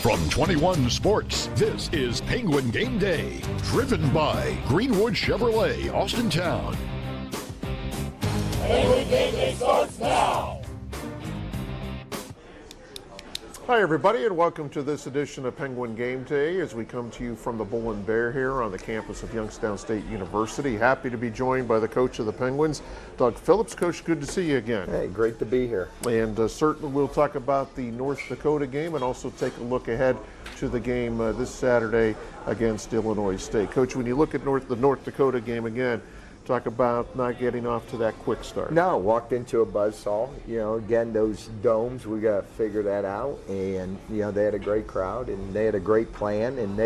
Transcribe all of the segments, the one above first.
From 21 Sports, this is Penguin Gameday, driven by Greenwood Chevrolet, Austintown. Penguin Gameday starts now! Hi everybody, and welcome to this edition of Penguin Gameday as we come to you from the Bull and Bear here on the campus of Youngstown State University. Happy to be joined by the coach of the Penguins, Doug Phillips. Coach, good to see you again. Hey, great to be here. And certainly we'll talk about the North Dakota game and also take a look ahead to the game this Saturday against Illinois State. Coach, when you look at the North Dakota game again, talk about not getting off to that quick start. No, walked into a buzzsaw. You know, again, those domes, we got to figure that out. And, you know, they had a great crowd and they had a great plan and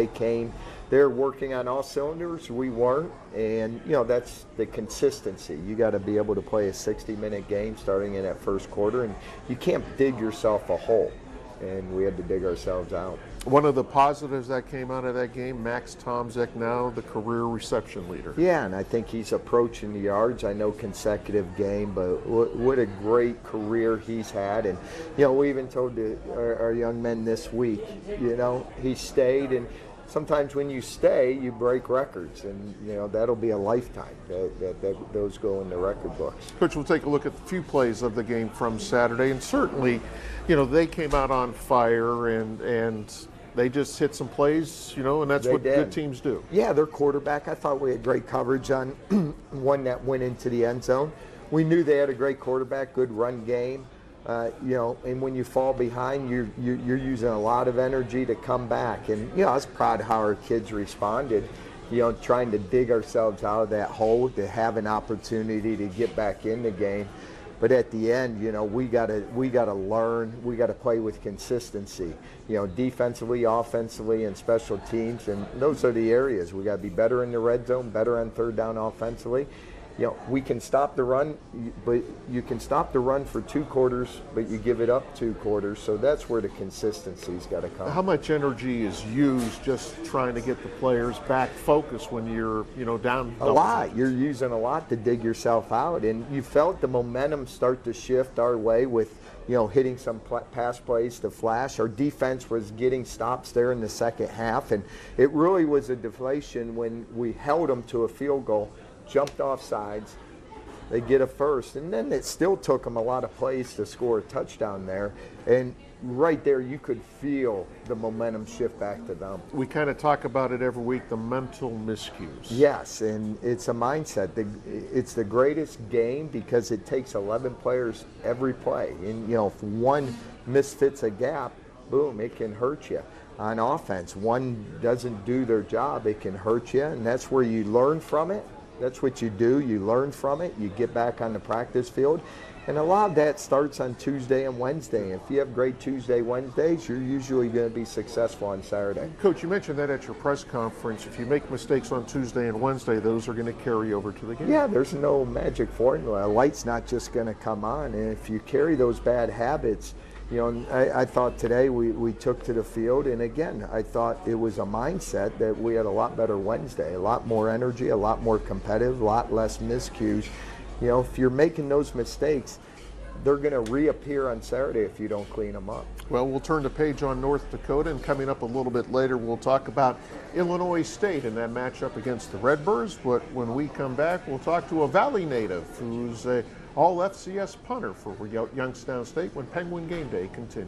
they're working on all cylinders. We weren't. And, you know, that's the consistency. You got to be able to play a 60-minute game starting in that first quarter, and you can't dig yourself a hole. And we had to dig ourselves out. One of the positives that came out of that game, Max Tomzek, now the career reception leader. Yeah, and I think he's approaching the yards. I know consecutive game, but what a great career he's had. And, you know, we even told our young men this week, you know, he stayed. And sometimes when you stay, you break records. And, you know, that'll be a lifetime. That those go in the record books. Coach, we'll take a look at a few plays of the game from Saturday. And certainly, you know, they came out on fire and they just hit some plays, you know, and that's what good teams do. Yeah, their quarterback, I thought we had great coverage on one that went into the end zone. We knew they had a great quarterback, good run game. You know, and when you fall behind, you're using a lot of energy to come back. And, you know, I was proud of how our kids responded, you know, trying to dig ourselves out of that hole to have an opportunity to get back in the game. But at the end, you know, we gotta learn. We gotta play with consistency. You know, defensively, offensively, and special teams, and those are the areas we gotta be better in the red zone, better on third down offensively. You know, we can stop the run, but you can stop the run for 2 quarters, but you give it up 2 quarters. So that's where the consistency's got to come. How much energy is used just trying to get the players back focused when you're, you know, down? A lot. You're using a lot to dig yourself out, and you felt the momentum start to shift our way with, you know, hitting some pass plays to flash. Our defense was getting stops there in the second half, and it really was a deflation when we held them to a field goal. Jumped off sides, they get a first, and then it still took them a lot of plays to score a touchdown there. And right there, you could feel the momentum shift back to them. We kind of talk about it every week, the mental miscues. Yes, and it's a mindset. It's the greatest game because it takes 11 players every play. And, you know, if one misfits a gap, boom, it can hurt you. On offense, one doesn't do their job, it can hurt you, and that's where you learn from it. That's what you do. You learn from it. You get back on the practice field. And a lot of that starts on Tuesday and Wednesday. If you have great Tuesday, Wednesdays, you're usually going to be successful on Saturday. Coach, you mentioned that at your press conference. If you make mistakes on Tuesday and Wednesday, those are going to carry over to the game. Yeah, there's no magic formula. A light's not just going to come on. And if you carry those bad habits, you know, I thought today we took to the field, and again, I thought it was a mindset that we had a lot better Wednesday, a lot more energy, a lot more competitive, a lot less miscues. You know, if you're making those mistakes, they're going to reappear on Saturday if you don't clean them up. Well, we'll turn the page on North Dakota, and coming up a little bit later, we'll talk about Illinois State and that matchup against the Redbirds. But when we come back, we'll talk to a Valley native who's a all-FCS punter for Youngstown State when Penguin Gameday continues.